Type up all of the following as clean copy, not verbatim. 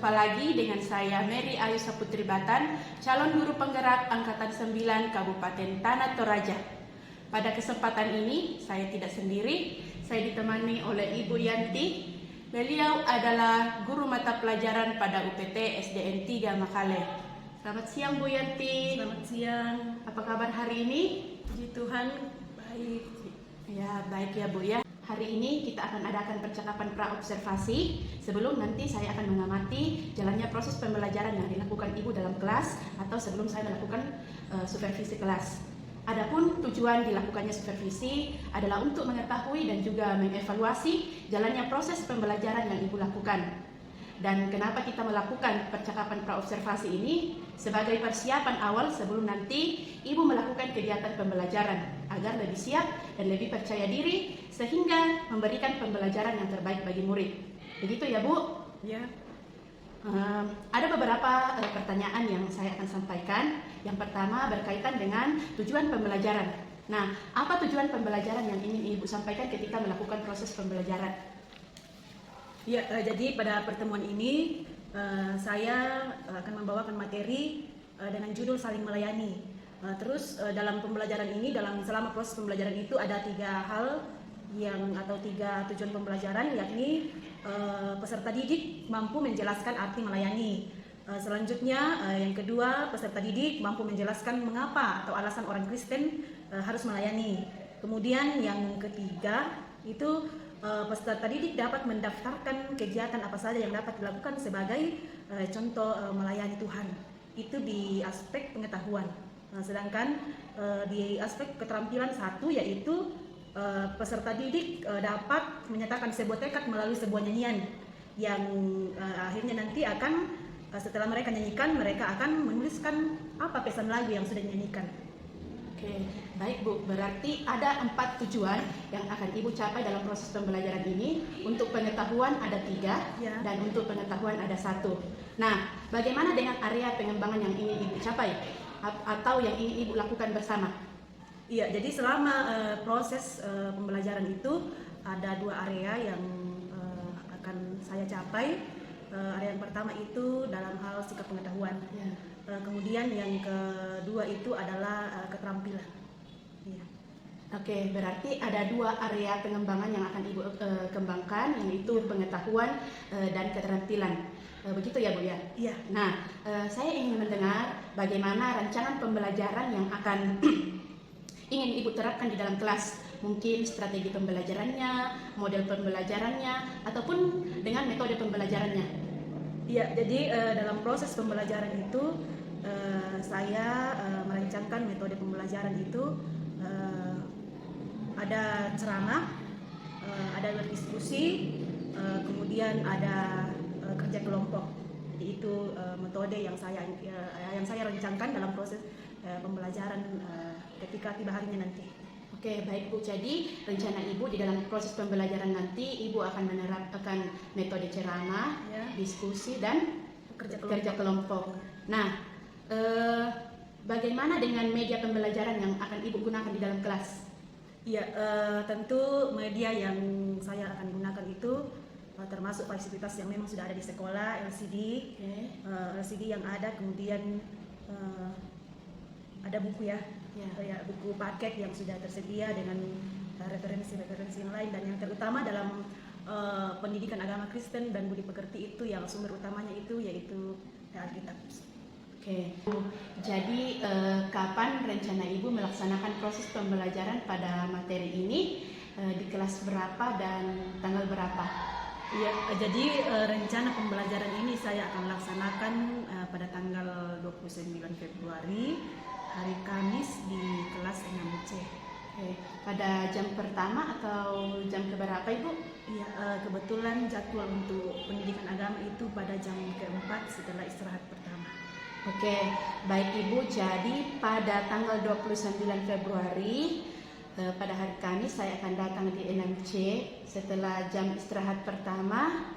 Berjumpa lagi dengan saya Mary Ayu Saputri Batan, calon guru penggerak Angkatan 9 Kabupaten Tanah Toraja. Pada kesempatan ini saya tidak sendiri, saya ditemani oleh Ibu Yanti. Beliau adalah guru mata pelajaran pada UPT SDN 3 Makale. Selamat siang Bu Yanti. Selamat siang. Apa kabar hari ini? Puji Tuhan, baik. Ya, baik ya Bu ya. Hari ini kita akan adakan percakapan pra-observasi sebelum nanti saya akan mengamati jalannya proses pembelajaran yang dilakukan Ibu dalam kelas atau sebelum saya melakukan supervisi kelas. Adapun tujuan dilakukannya supervisi adalah untuk mengetahui dan juga mengevaluasi jalannya proses pembelajaran yang Ibu lakukan. Dan kenapa kita melakukan percakapan pra-observasi ini? Sebagai persiapan awal sebelum nanti Ibu melakukan kegiatan pembelajaran agar lebih siap dan lebih percaya diri sehingga memberikan pembelajaran yang terbaik bagi murid. Begitu ya Bu? Ya. Ada beberapa pertanyaan yang saya akan sampaikan. Yang pertama berkaitan dengan tujuan pembelajaran. Nah, apa tujuan pembelajaran yang ingin Ibu sampaikan ketika melakukan proses pembelajaran? Ya, jadi pada pertemuan ini saya akan membawakan materi dengan judul saling melayani. Terus dalam pembelajaran ini, selama proses pembelajaran itu ada tiga hal atau tiga tujuan pembelajaran, yakni peserta didik mampu menjelaskan arti melayani. Selanjutnya yang kedua, peserta didik mampu menjelaskan mengapa atau alasan orang Kristen harus melayani. Kemudian yang ketiga itu peserta didik dapat mendaftarkan kegiatan apa saja yang dapat dilakukan sebagai contoh melayani Tuhan. Itu di aspek pengetahuan. Sedangkan di aspek keterampilan satu yaitu peserta didik dapat menyatakan sebuah tekad melalui sebuah nyanyian yang akhirnya nanti akan setelah mereka nyanyikan, mereka akan menuliskan apa pesan lagu yang sudah dinyanyikan. Oke, baik Bu. Berarti ada 4 tujuan yang akan Ibu capai dalam proses pembelajaran ini. Untuk pengetahuan ada 3 ya. Dan untuk pengetahuan ada 1. Nah, bagaimana dengan area pengembangan yang ingin Ibu capai atau yang ingin Ibu lakukan bersama? Iya, jadi selama proses pembelajaran itu ada 2 area yang akan saya capai. Area yang pertama itu dalam hal sikap pengetahuan. Ya. Kemudian yang kedua itu adalah keterampilan. Ya. Oke, berarti ada 2 area pengembangan yang akan Ibu kembangkan, yaitu pengetahuan dan keterampilan. Begitu ya Bu ya? Iya. Nah, saya ingin mendengar bagaimana rancangan pembelajaran yang akan ingin Ibu terapkan di dalam kelas. Mungkin strategi pembelajarannya, model pembelajarannya, ataupun dengan metode pembelajarannya. Iya, jadi dalam proses pembelajaran itu saya merancangkan metode pembelajaran itu ada ceramah, ada berdiskusi, kemudian ada kerja kelompok. Jadi itu metode yang saya rancangkan dalam proses pembelajaran ketika tiba harinya nanti. Oke, baik Bu. Jadi rencana Ibu di dalam proses pembelajaran nanti Ibu akan menerapkan metode ceramah, ya, diskusi dan kerja kelompok. Nah, bagaimana dengan media pembelajaran yang akan Ibu gunakan di dalam kelas? Iya, tentu media yang saya akan gunakan itu termasuk fasilitas yang memang sudah ada di sekolah, LCD, LCD yang ada, kemudian ada buku ya. Buku paket yang sudah tersedia dengan referensi-referensi yang lain, dan yang terutama dalam pendidikan agama Kristen dan budi pekerti itu yang sumber utamanya itu yaitu Alkitab. Oke, jadi kapan rencana Ibu melaksanakan proses pembelajaran pada materi ini, di kelas berapa dan tanggal berapa? Iya, jadi rencana pembelajaran ini saya akan laksanakan pada tanggal 29 Februari, hari Kamis di kelas 6C. Oke. Pada jam pertama atau jam keberapa Ibu? Iya, kebetulan jadwal untuk pendidikan agama itu pada jam keempat setelah istirahat pertama. Oke, baik Ibu. Jadi pada tanggal 29 Februari pada hari Kamis saya akan datang di 6C setelah jam istirahat pertama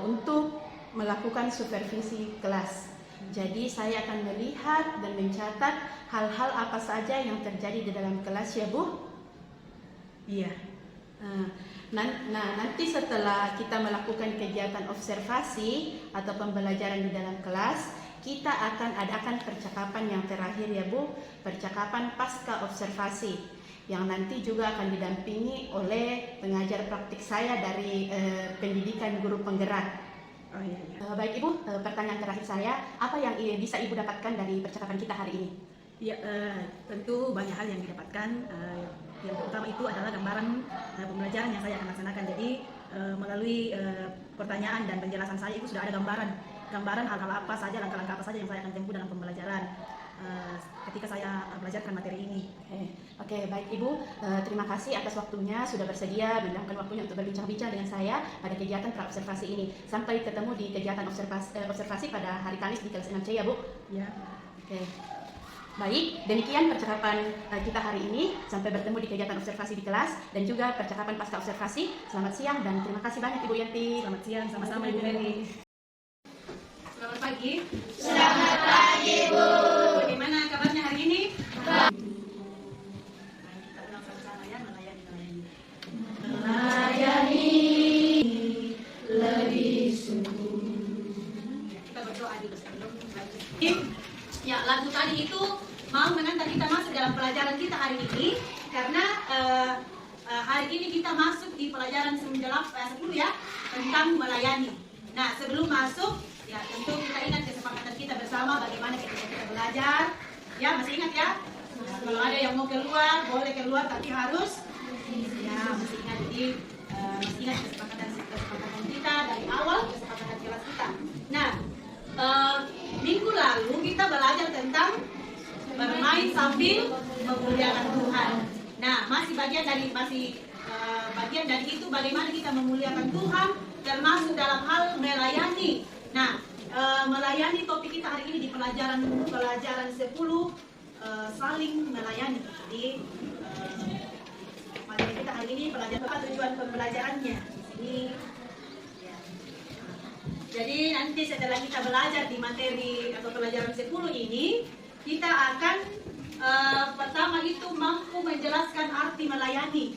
untuk melakukan supervisi kelas. Jadi saya akan melihat dan mencatat hal-hal apa saja yang terjadi di dalam kelas ya Bu? Iya. Nanti setelah kita melakukan kegiatan observasi atau pembelajaran di dalam kelas, kita akan adakan percakapan yang terakhir ya Bu, percakapan pasca observasi, yang nanti juga akan didampingi oleh pengajar praktik saya dari pendidikan guru penggerak. Oh iya, iya. Baik Ibu, pertanyaan terakhir saya, apa yang bisa Ibu dapatkan dari percakapan kita hari ini? Ya, tentu banyak hal yang didapatkan. Yang pertama itu adalah gambaran pembelajaran yang saya akan laksanakan. Jadi melalui pertanyaan dan penjelasan saya itu sudah ada gambaran hal-hal apa saja, langkah-langkah apa saja yang saya akan tempuh dalam pembelajaran ketika saya belajarkan materi ini. Oke, baik Ibu, terima kasih atas waktunya, sudah bersedia meluangkan waktunya untuk berbincang-bincang dengan saya pada kegiatan praobservasi ini. Sampai ketemu di kegiatan observasi pada hari Kamis di kelas 6C ya Bu. Ya. Oke. Baik, demikian percakapan kita hari ini. Sampai bertemu di kegiatan observasi di kelas dan juga percakapan pasca observasi. Selamat siang dan terima kasih banyak Ibu Yanti. Selamat siang, sama-sama Ibu Mary. Selamat pagi. Selamat pagi, Bu. Bagaimana kabarnya hari ini? Kita ulang sama-sama ya, melayani. Melayani lebih sungguh. Kita berdoa dulu sebelum lanjut. Ya, lagu tadi itu mau mengantar kita masuk dalam pelajaran kita hari ini, karena hari ini kita masuk di pelajaran 10 ya, tentang melayani. Nah, sebelum masuk, ya tentu kita ingat kesepakatan kita bersama bagaimana ketika kita belajar. Ya, masih ingat ya? Kalau ada yang mau keluar, boleh keluar, tapi harus ya masih ingat. Jadi masih ingat kesepakatan kita dari awal, kesepakatan kelas kita. Nah, minggu lalu kita belajar tentang bermain sambil memuliakan Tuhan. Nah, masih bagian dari itu bagaimana kita memuliakan Tuhan, termasuk dalam hal melayani. Nah, melayani topik kita hari ini di pelajaran 10 saling melayani. Jadi materi kita hari ini pelajaran apa tujuan pembelajarannya di sini. Jadi nanti setelah kita belajar di materi atau pelajaran 10 ini, kita akan pertama itu mampu menjelaskan arti melayani.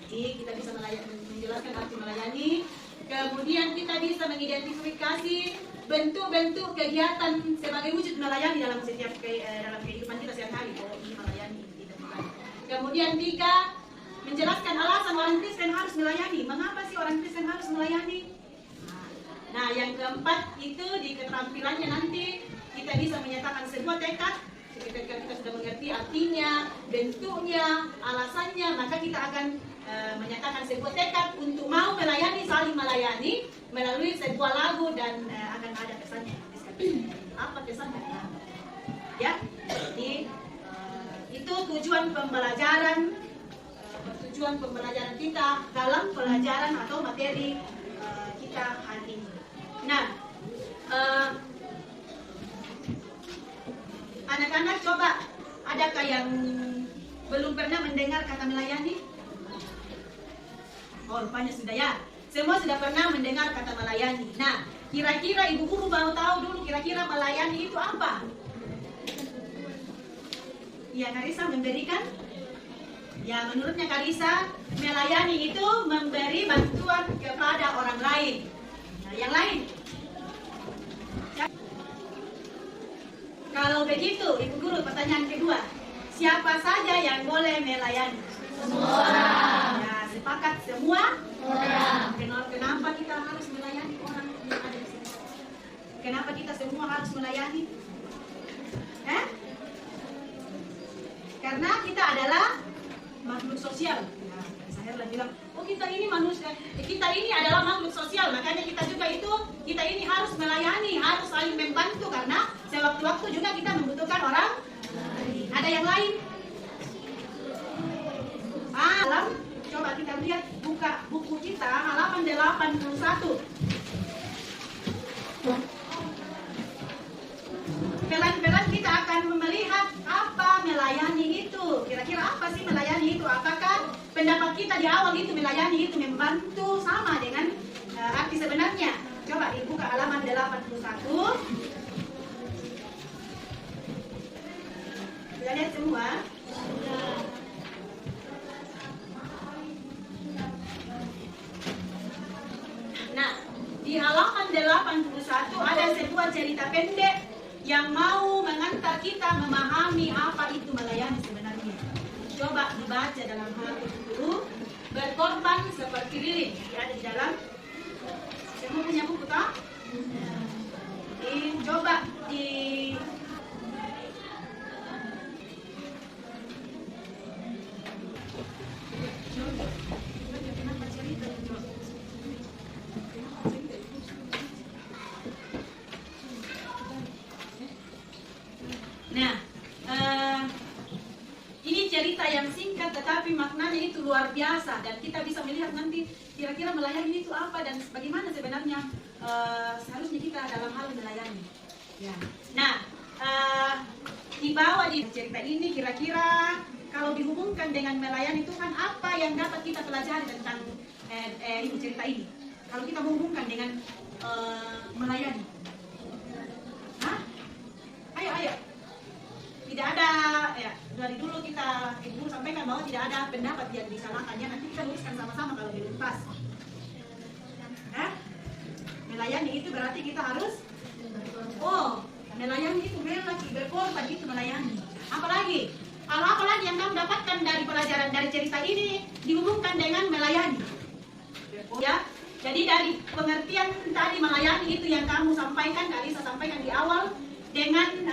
Jadi kita bisa menjelaskan arti melayani. Kemudian kita bisa mengidentifikasi bentuk-bentuk kegiatan sebagai wujud melayani dalam setiap dalam kehidupan kita sehari-hari. Oh, ini melayani. Kemudian 3, menjelaskan alasan orang Kristen harus melayani. Mengapa sih orang Kristen harus melayani? Nah, yang keempat itu di keterampilannya nanti kita bisa menyatakan sebuah tekad. Ketika kita sudah mengerti artinya, bentuknya, alasannya, maka kita akan menyatakan sebuah tekad untuk mau melayani, saling melayani melalui sebuah lagu dan akan ada pesannya. Apa pesannya? Ya, jadi itu tujuan pembelajaran kita dalam pelajaran atau materi kita hari ini. Nah, anak-anak coba, adakah yang belum pernah mendengar kata melayani? Oh, rupanya sudah ya. Semua sudah pernah mendengar kata melayani. Nah, kira-kira ibu guru mau tahu dulu kira-kira melayani itu apa? Ya, Karisa memberikan. Ya, menurutnya Karisa, melayani itu memberi bantuan kepada orang lain. Nah, yang lain? Kalau begitu, Ibu Guru, pertanyaan kedua. Siapa saja yang boleh melayani? Semua orang. Ya, sepakat semua Orang. Kenapa kita harus melayani orang yang ada di sini? Kenapa kita semua harus melayani? Karena kita adalah makhluk sosial. Nah, saya bilang, oh kita ini manusia, kita ini adalah makhluk sosial, makanya kita ini harus melayani, harus saling membantu karena sewaktu-waktu juga kita membutuhkan orang. Ada yang lain? Coba kita lihat buka buku kita halaman 81. Pelan-pelan kita akan melihat apa melayani itu. Kira-kira apa sih melayani itu? Apakah pendapat kita di awal itu melayani itu membantu sama dengan arti sebenarnya? Coba dibuka halaman 81. Sudah lihat semua? dengan sebuah cerita pendek yang mau mengantar kita memahami apa itu melayani sebenarnya. Coba dibaca dalam hal itu. Berkorban seperti lilin. Ada di dalam. Semua punya buku tak? Coba di Nah, ini cerita yang singkat tetapi maknanya itu luar biasa dan kita bisa melihat nanti kira-kira melayani itu apa dan bagaimana sebenarnya seharusnya kita dalam hal melayani. Ya. Nah, di bawah di cerita ini kira-kira kalau dihubungkan dengan melayani Tuhan apa yang dapat kita pelajari tentang ini cerita ini? Kalau kita menghubungkan dengan melayani, hah? Ayo. Tidak ada, ya dari dulu kita ibu sampaikan bahwa tidak ada pendapat yang disalahkannya. Nanti kita tuliskan sama-sama kalau belum pas. Melayani itu berarti kita harus, melayani itu lagi berkorban itu melayani. Apalagi yang kamu dapatkan dari pelajaran dari cerita ini dihubungkan dengan melayani. Ya, jadi dari pengertian tadi melayani itu yang kamu sampaikan, Kalisa sampaikan di awal. Dengan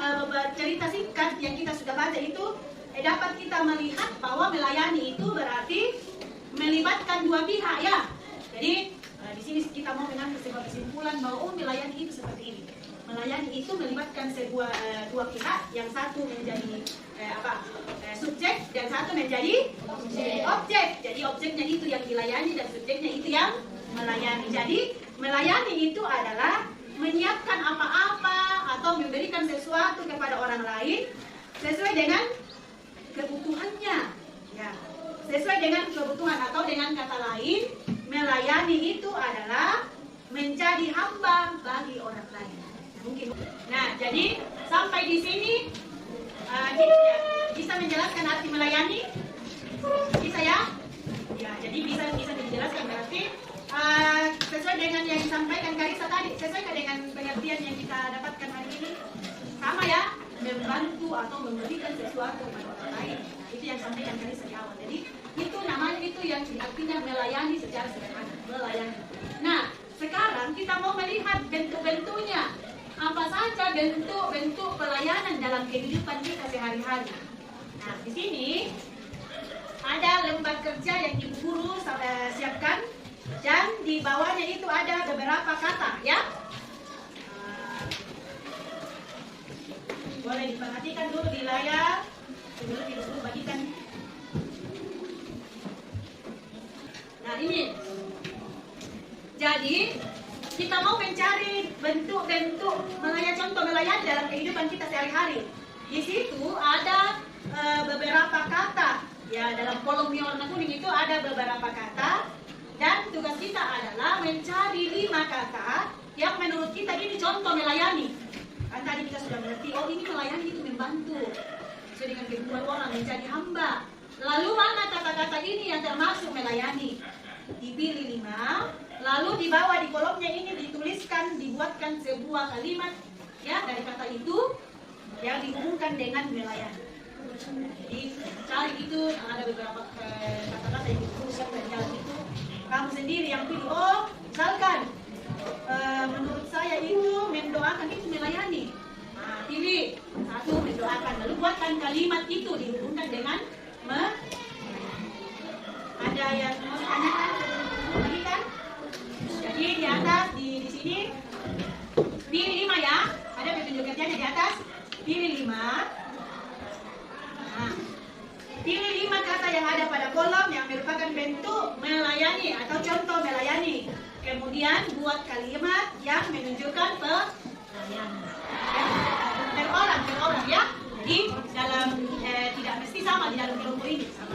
cerita singkat yang kita sudah baca itu dapat kita melihat bahwa melayani itu berarti melibatkan dua pihak ya. Jadi di sini kita mau mengambil sebuah kesimpulan bahwa melayani itu seperti ini. Melayani itu melibatkan dua pihak, yang satu menjadi subjek dan satu menjadi objek. Jadi objeknya itu yang dilayani dan subjeknya itu yang melayani. Jadi melayani itu adalah menyiapkan apa-apa atau memberikan sesuatu kepada orang lain sesuai dengan kebutuhannya, ya. Sesuai dengan kebutuhan atau dengan kata lain, melayani itu adalah menjadi hamba bagi orang lain. Mungkin. Nah, jadi sampai di sini bisa menjelaskan arti melayani? Bisa ya? Ya, jadi bisa dijelaskan berarti sesuai dengan yang disampaikan Kalisa tadi, sesuai dengan pengertian yang kita dapatkan hari ini, sama ya, membantu atau memberikan sesuatu kepada orang lain. Nah, itu yang disampaikan Kalisa di awal. Jadi itu namanya itu yang artinya melayani secara sederhana, melayani. Nah, sekarang kita mau melihat bentuk-bentuknya. Apa saja bentuk-bentuk pelayanan dalam kehidupan kita sehari-hari. Nah, di sini ada lembar kerja yang ibu guru siapkan. Dan di bawahnya itu ada beberapa kata ya. Boleh diperhatikan dulu di layar. Sebelum ibu bagikan. Nah ini. Jadi kita mau mencari bentuk-bentuk contoh melayani dalam kehidupan kita sehari-hari. Di situ ada beberapa kata. Ya dalam kolom yang warna kuning itu ada beberapa kata. Dan tugas kita adalah mencari 5 kata yang menurut kita ini contoh melayani. Kan tadi kita sudah mengerti, ini melayani itu membantu. Sesuai dengan kebutuhan orang, menjadi hamba. Lalu mana kata-kata ini yang termasuk melayani? Dipilih 5, lalu di bawah di kolomnya ini dituliskan, dibuatkan sebuah kalimat ya dari kata itu yang dihubungkan dengan melayani. Jadi cari itu ada beberapa kata-kata yang dituliskan dari dalam itu. Kamu sendiri yang pilih, misalkan menurut saya itu mendoakan itu melayani. Nah, pilih satu mendoakan, lalu buatkan kalimat itu dihubungkan dengan melayani. Ada yang mau ditanyakan? Lagi kan? Jadi di atas di sini pilih 5 ya. Ada petunjuk kerjanya di atas. Pilih 5. Nah, pilih 5 kata yang ada pada kolom yang merupakan bentuk melayani atau contoh melayani. Kemudian buat kalimat yang menunjukkan pelayanan. Per orang ya. Jadi dalam tidak mesti sama di dalam kelompok ini sama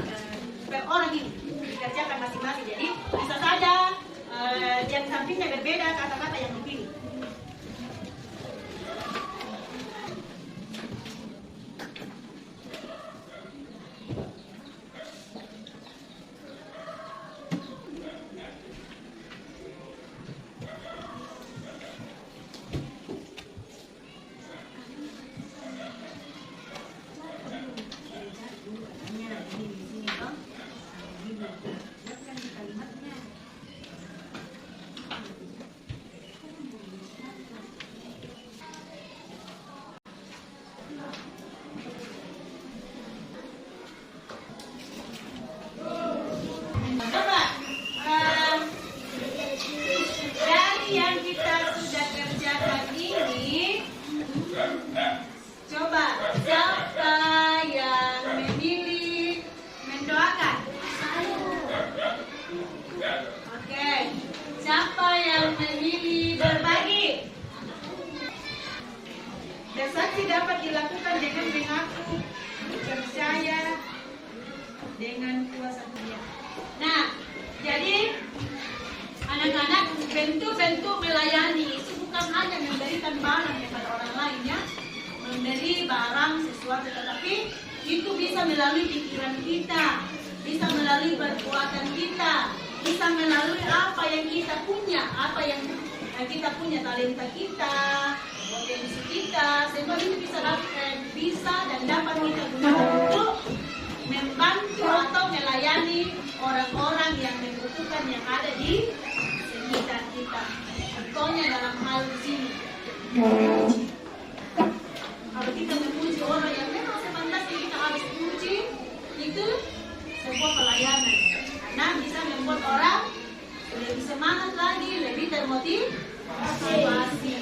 per orang ini dikerjakan masing-masing. Jadi bisa saja yang sampingnya berbeda kata-kata yang dipilih. bentuk-bentuk melayani itu bukan hanya memberikan barang kepada orang lain ya, memberi barang sesuatu, tetapi itu bisa melalui pikiran kita, bisa melalui perbuatan kita, bisa melalui apa yang kita punya, apa yang kita punya, talenta kita, potensi kita, semua itu bisa dan dapat kita gunakan untuk membantu atau melayani orang-orang yang membutuhkan yang ada di sekitar kita. Contohnya dalam hal di sini, kalau kita memuji orang yang memang sepantasnya kita harus puji, itu sebuah pelayanan, karena bisa membuat orang lebih semangat lagi, lebih termotivasi.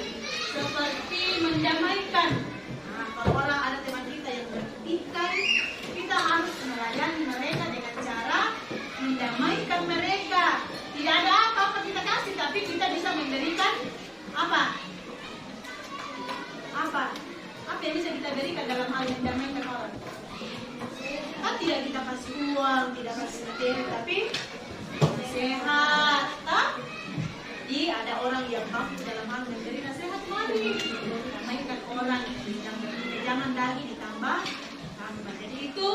Seperti mendamaikan. Nah, kalau orang ada teman kita yang bertikai, kita harus melayani mereka dengan cara mendamaikan mereka. Tidak ada apa-apa kita kasih, tapi kita bisa memberikan apa? Apa yang bisa kita berikan dalam hal mendamaikan orang? Kan tidak kita kasih uang, tidak kasih materi, tapi nasihat. Jadi ada orang yang mampu dalam hal memberi nasihat, mari damaikan orang, jangan lagi ditambah. Jadi itu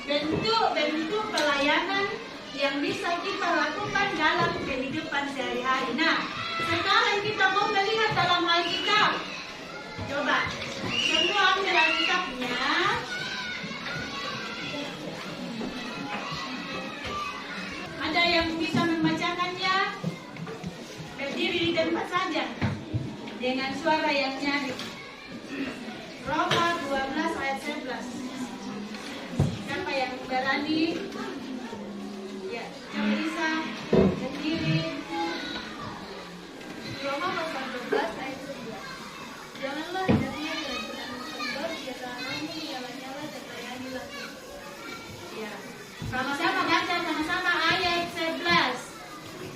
bentuk-bentuk pelayanan yang bisa kita lakukan dalam kehidupan sehari-hari. Nah, sekarang kita mau melihat dalam Alkitab. Coba, semua ambil Alkitabnya. Ada yang bisa membacakannya? Berdiri di tempat saja dengan suara yang nyaring. Roma 12 ayat 11. Siapa yang berani? Ya, coba bisa berdiri. Roma pasal 12 ayat 11. Janganlah hendaknya keracunan bersabar, biarlah kamu menyala-nyala dan layanilah Tuhan. Ya, sama-sama baca sama-sama ayat 11.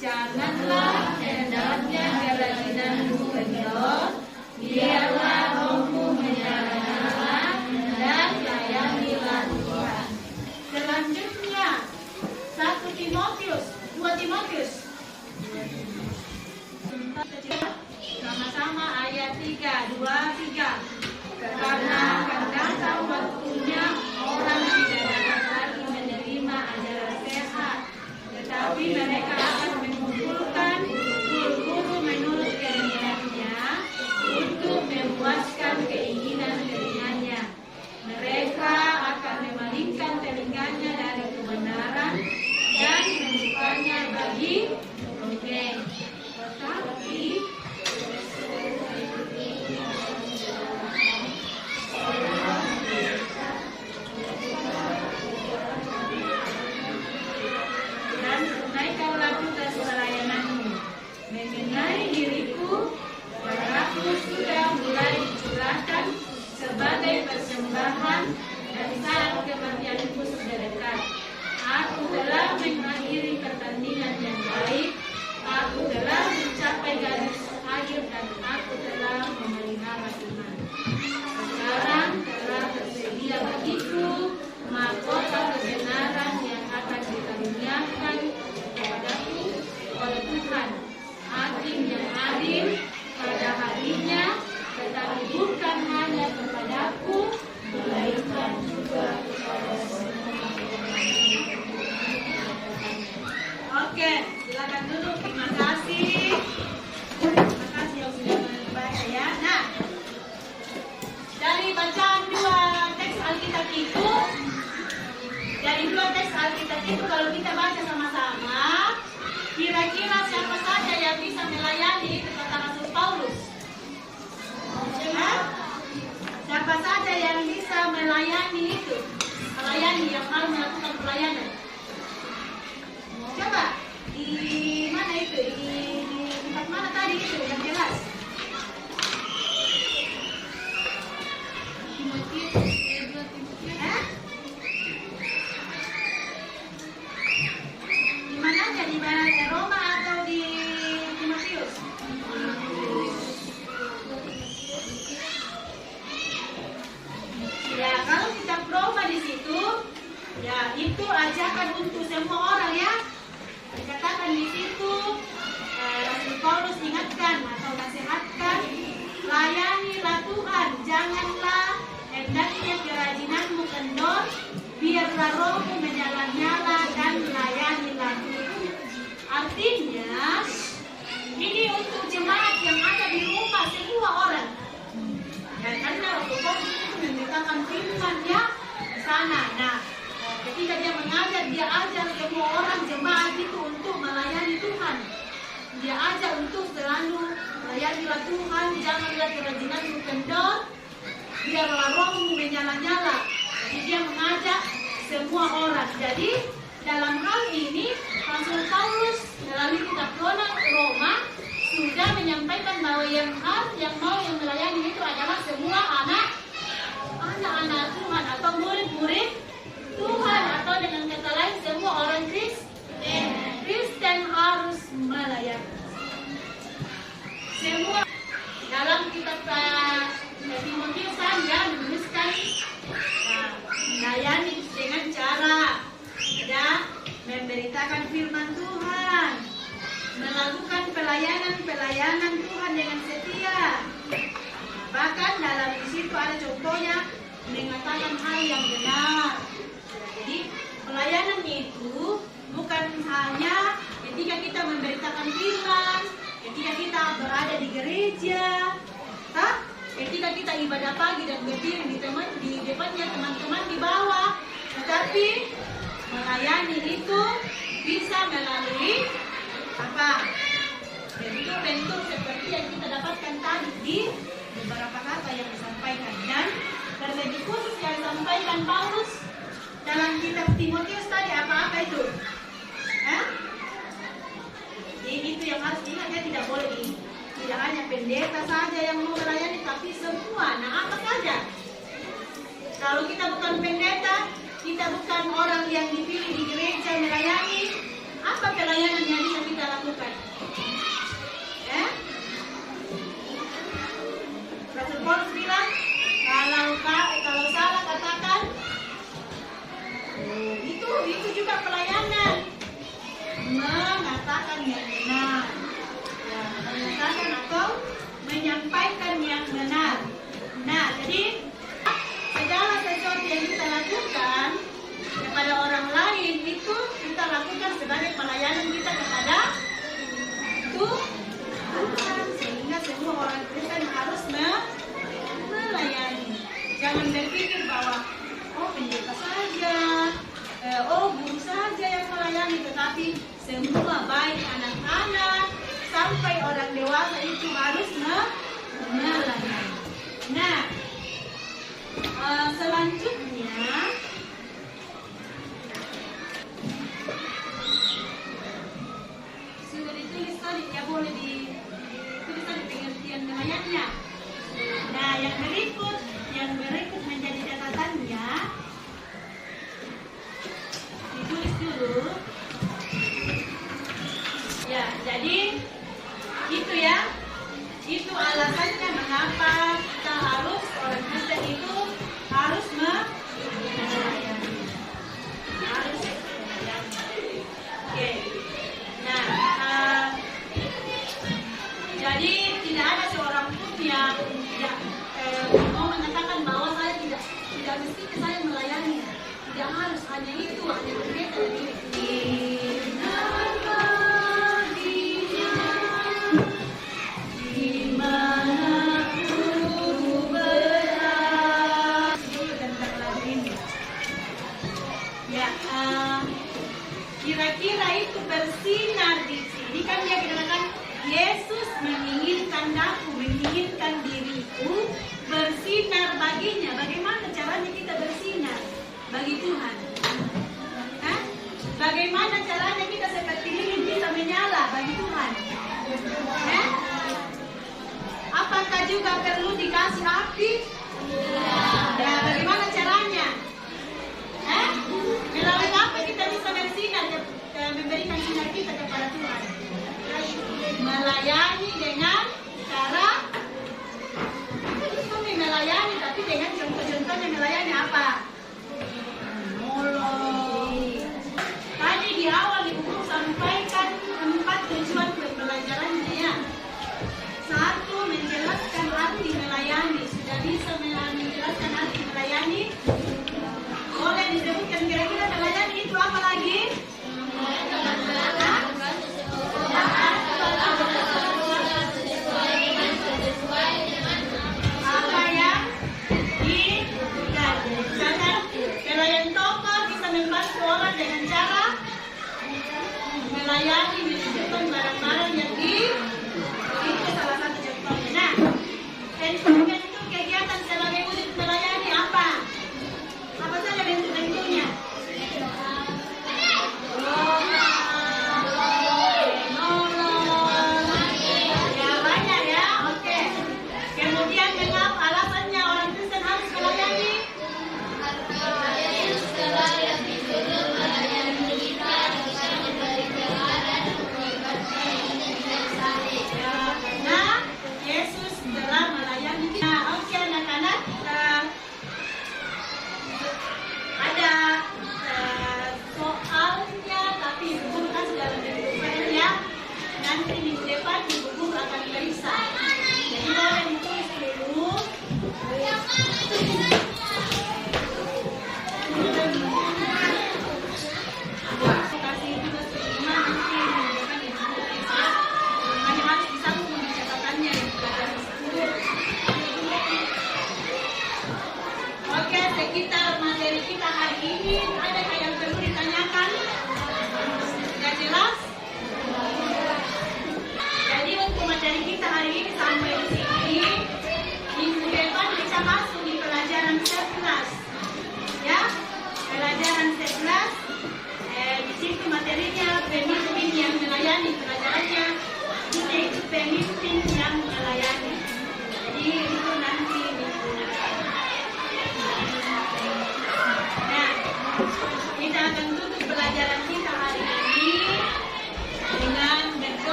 Janganlah hendaknya keracunan kendor, biarlah rohmu menyala-nyala dan layanilah Tuhan. Selanjutnya 1 Timotius, 2 Timotius. Sama-sama ayat 3, 2, 3. Karena akan datang waktunya orang tidak dapat lagi menerima ajaran sehat, tetapi mereka akan mengumpulkan guru-guru menurut kehendaknya untuk memuaskan keinginan telinganya. Mereka akan memalingkan telinganya dari kebenaran dan membukanya bagi dongeng. Tetapi dan tunaikanlah tugas pelayananmu. Mengenai diriku, darahku sudah mulai dicurahkan sebagai persembahan, dan saat kematianku sudah dekat. Aku telah mengakhiri pertandingan yang baik, aku telah mencapai garis akhir, dan aku telah memelihara iman. Sekarang telah tersedia bagiku mahkota kebenaran yang akan dikaruniakan kepadaku oleh Tuhan, Hakim yang adil pada harinya, tetapi bukan hanya kepadaku, melainkan juga kepada semua. Oke, silakan duduk. Terima kasih. Terima kasih yang sudah membaca ya. Nah, dari bacaan dua teks Alkitab itu, kalau kita baca sama-sama, kira-kira siapa saja yang bisa melayani itu kata Rasul Paulus? Siapa saja yang bisa melayani itu? Melayani, yang mau melakukan pelayanan. Coba, di mana itu? Di tempat mana tadi itu yang jelas? Timotius, 2 Timotius. Di mananya? Di Roma atau di Timotius? Ya, kalau kita Roma di situ, ya itu ajakan biarlah rohmu menyala-nyala. Jadi dia mengajak semua orang. Jadi dalam hal ini Rasul Paulus melalui kitab Roma sudah menyampaikan bahwa yang melayani itu adalah semua anak-anak Tuhan atau murid-murid Tuhan, atau dengan kata lain semua orang Kristen harus melayani. Semua dalam kitab Timotius saja menuliskan melayani dengan cara memberitakan firman Tuhan, melakukan pelayanan Tuhan dengan setia. Bahkan dalam di situ ada contohnya mengatakan hal yang benar. Jadi pelayanan itu bukan hanya ketika kita memberitakan firman, ketika kita berada di gereja, ketika kita ibadah pagi dan berdiri di depannya teman-teman di bawah, tetapi melayani itu bisa melalui bentuk-bentuk seperti yang kita dapatkan tadi di beberapa kata yang disampaikan, dan terlebih khusus yang disampaikan Paulus dalam kitab Timotius tadi apa itu? Jadi itu yang harus diingat, ya, tidak hanya pendeta saja yang mau melayani, tapi semua. Nah, apa saja? Kalau kita bukan pendeta, kita bukan orang yang dipilih di gereja melayani, apa pelayanan yang bisa kita lakukan? Rasul Paulus bilang, kalau salah katakan, itu juga pelayanan, mengatakan yang benar, ya, mengatakan atau menyampaikan yang benar. Nah, jadi segala sesuatu yang kita lakukan kepada orang lain itu kita lakukan sebagai pelayanan kita kepada Tuhan, sehingga semua orang Kristen harus melayani. Jangan berpikir bahwa pendeta saja, guru saja yang melayani, tetapi semua baik anak-anak sampai orang dewasa itu harus melayani. Nah, selanjutnya sudah ditulis tadi, ya, boleh ditulis tadi pengertian melayaninya. Nah, yang berikut menjadi catatannya, ditulis dulu. Ya, jadi itu alasannya mengapa kita orang Kristen itu harus melayani. Oke. Nah, jadi tidak ada seorang pun yang mau mengatakan bahwa saya tidak mesti saya melayani. Tidak harus hanya itu, hanya pendeta dan kira-kira itu bersinar di sini, kan dia katakan Yesus menginginkan diriku bersinar baginya. Bagaimana caranya kita bersinar bagi Tuhan? Bagaimana caranya kita seperti lilin bisa menyala bagi Tuhan? Apakah juga perlu dikasih api? Ya, bagaimana caranya? Melalui apa kita bisa bersinar, memberikan sinar kita kepada Tuhan? Melayani dengan cara kami melayani, tapi dengan contoh-contohnya melayani apa? Menolong. Tadi di awal Ibu sampaikan 4 tujuan pembelajarannya, ya. 1, menjelaskan arti melayani. Sudah bisa menjelaskan arti melayani? Boleh disebutkan kira-kira melayani itu apa lagi?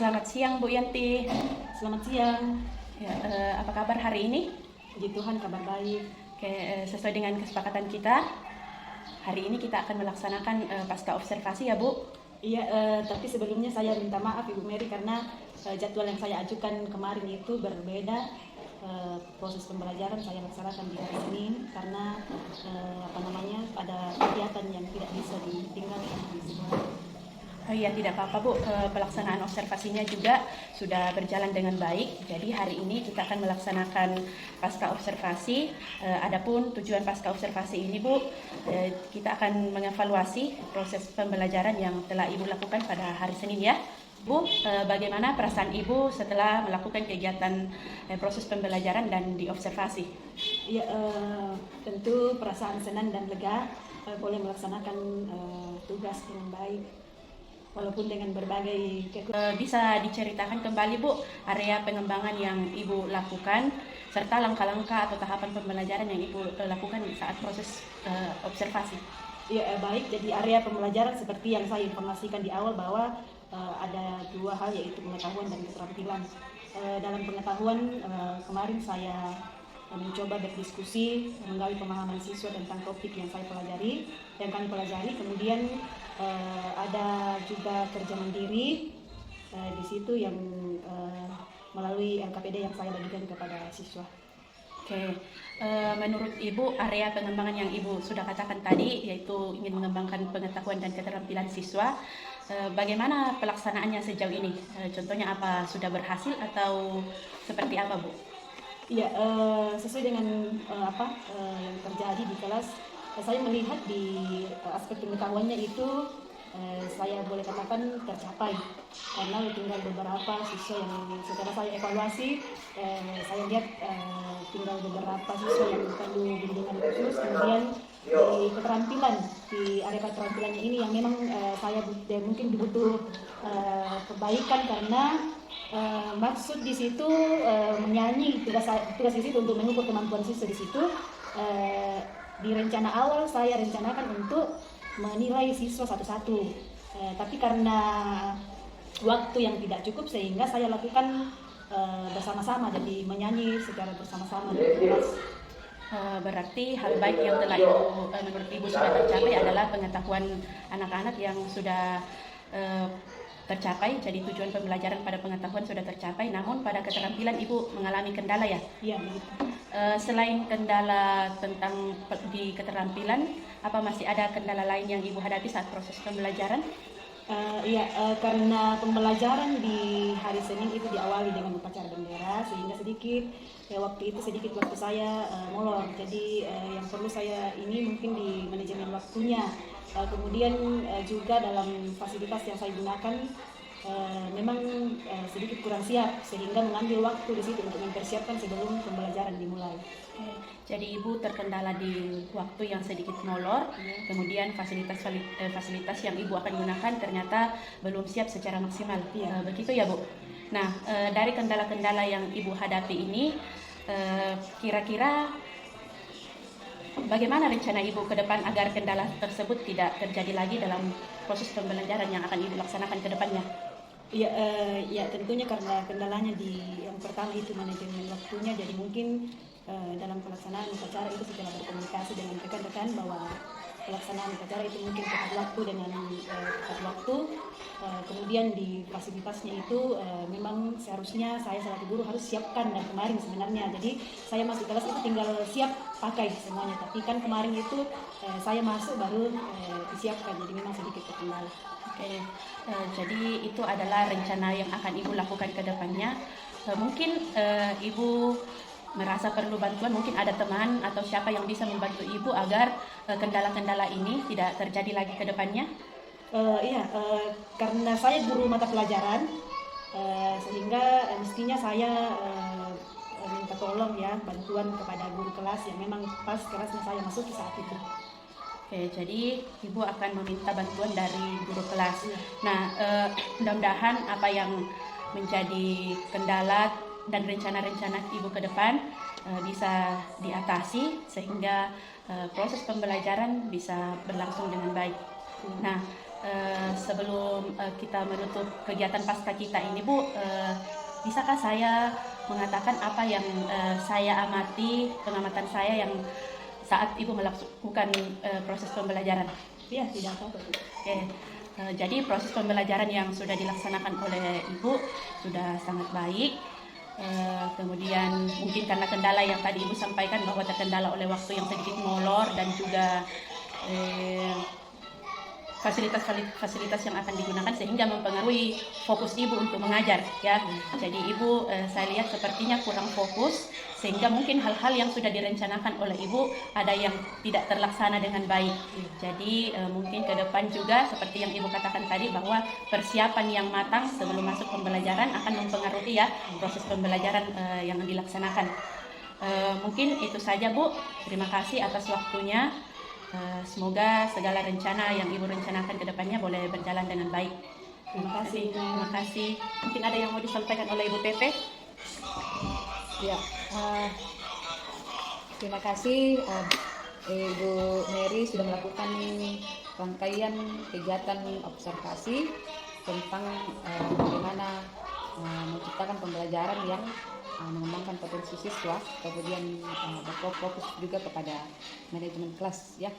selamat siang Bu Yanti. Selamat siang. Ya, apa kabar hari ini? Puji Tuhan, kabar baik. Sesuai dengan kesepakatan kita, hari ini kita akan melaksanakan pasca observasi ya Bu. Iya, tapi sebelumnya saya minta maaf Ibu Mary karena jadwal yang saya ajukan kemarin itu berbeda. Proses pembelajaran saya laksanakan di hari Senin karena ada kegiatan yang tidak bisa ditinggalkan di sekolah. Oh iya, tidak apa-apa Bu, pelaksanaan observasinya juga sudah berjalan dengan baik. Jadi hari ini kita akan melaksanakan pasca observasi. Adapun tujuan pasca observasi ini Bu, kita akan mengevaluasi proses pembelajaran yang telah Ibu lakukan pada hari Senin ya. Bu, bagaimana perasaan Ibu setelah melakukan kegiatan proses pembelajaran dan diobservasi? Iya, tentu perasaan senang dan lega boleh melaksanakan tugas dengan baik. Walaupun dengan berbagai Bisa diceritakan kembali Bu area pengembangan yang Ibu lakukan serta langkah-langkah atau tahapan pembelajaran yang Ibu lakukan saat proses observasi. Ya, baik. Jadi area pembelajaran seperti yang saya informasikan di awal bahwa ada dua hal, yaitu pengetahuan dan keterampilan. Dalam pengetahuan kemarin saya mencoba berdiskusi, menggali pemahaman siswa tentang topik yang saya pelajari, yang kami pelajari. Kemudian ada juga kerja mandiri di situ yang melalui LKPD yang saya bagikan kepada siswa. Oke, menurut Ibu area pengembangan yang Ibu sudah katakan tadi yaitu ingin mengembangkan pengetahuan dan keterampilan siswa, bagaimana pelaksanaannya sejauh ini? Contohnya apa, sudah berhasil atau seperti apa Bu? Iya, sesuai dengan yang terjadi di kelas, saya melihat di aspek pengetahuannya itu saya boleh katakan tercapai karena tinggal beberapa siswa yang setelah saya evaluasi, saya lihat tinggal beberapa siswa yang perlu bimbingan khusus. Kemudian di keterampilan, di area keterampilannya ini yang memang saya mungkin butuh kebaikan karena maksud di situ menyanyi, tugas di situ untuk mengukur kemampuan siswa di situ. Di rencana awal saya rencanakan untuk menilai siswa satu-satu, tapi karena waktu yang tidak cukup sehingga saya lakukan bersama-sama, jadi menyanyi secara bersama-sama di kelas. Berarti hal baik yang telah menurut Ibu sudah tercapai adalah pengetahuan anak-anak yang sudah tercapai. Jadi tujuan pembelajaran pada pengetahuan sudah tercapai, namun pada keterampilan Ibu mengalami kendala ya? Iya, begitu. Selain kendala tentang di keterampilan, apa masih ada kendala lain yang Ibu hadapi saat proses pembelajaran? Karena pembelajaran di hari Senin itu diawali dengan upacara bendera, sehingga waktu waktu saya molor. Jadi yang perlu saya ini mungkin di manajemen waktunya. Kemudian juga dalam fasilitas yang saya gunakan memang sedikit kurang siap, sehingga mengambil waktu di situ untuk mempersiapkan sebelum pembelajaran dimulai. Jadi Ibu terkendala di waktu yang sedikit molor, kemudian fasilitas yang Ibu akan gunakan ternyata belum siap secara maksimal. Begitu ya Bu? Nah, dari kendala-kendala yang Ibu hadapi ini, kira-kira bagaimana rencana Ibu ke depan agar kendala tersebut tidak terjadi lagi dalam proses pembelajaran yang akan Ibu laksanakan ke depannya? Ya, tentunya karena kendalanya yang pertama itu manajemen waktunya, jadi mungkin dalam pelaksanaan upacara itu setelah berkomunikasi dengan rekan-rekan bahwa pelaksanaan upacara itu mungkin tepat waktu dengan tepat waktu. Kemudian di fasilitasnya itu memang seharusnya saya selaku guru harus siapkan, dan kemarin sebenarnya jadi saya masuk kelas itu tinggal siap pakai semuanya, tapi kan kemarin itu saya masuk baru disiapkan, jadi memang sedikit terkendala. Oke, jadi itu adalah rencana yang akan Ibu lakukan ke depannya. Mungkin Ibu merasa perlu bantuan, mungkin ada teman atau siapa yang bisa membantu Ibu agar kendala-kendala ini tidak terjadi lagi ke depannya? Karena saya guru mata pelajaran, sehingga mestinya saya minta tolong ya bantuan kepada guru kelas yang memang pas kelasnya saya masuki saat itu. Oke, jadi Ibu akan meminta bantuan dari guru kelas. Nah, mudah-mudahan apa yang menjadi kendala dan rencana-rencana Ibu ke depan bisa diatasi sehingga proses pembelajaran bisa berlangsung dengan baik. Nah, sebelum kita menutup kegiatan pasca kita ini Bu, bisakah saya mengatakan apa yang saya amati, pengamatan saya yang saat Ibu melakukan proses pembelajaran? Ya, tidak apa-apa. Oke. Jadi proses pembelajaran yang sudah dilaksanakan oleh Ibu sudah sangat baik. Kemudian mungkin karena kendala yang tadi Ibu sampaikan bahwa terkendala oleh waktu yang sedikit molor dan juga fasilitas yang akan digunakan sehingga mempengaruhi fokus Ibu untuk mengajar ya. Jadi Ibu saya lihat sepertinya kurang fokus sehingga mungkin hal-hal yang sudah direncanakan oleh Ibu ada yang tidak terlaksana dengan baik. Jadi mungkin ke depan juga seperti yang Ibu katakan tadi bahwa persiapan yang matang sebelum masuk pembelajaran akan mempengaruhi ya proses pembelajaran yang dilaksanakan. Mungkin itu saja Bu. Terima kasih atas waktunya. Semoga segala rencana yang Ibu rencanakan ke depannya boleh berjalan dengan baik. Terima kasih. Terima kasih. Mungkin ada yang mau disampaikan oleh Ibu Pepe? Ya, terima kasih Ibu Mary sudah melakukan rangkaian kegiatan observasi tentang bagaimana menciptakan pembelajaran yang mengembangkan potensi siswa, kemudian berfokus juga kepada manajemen kelas ya.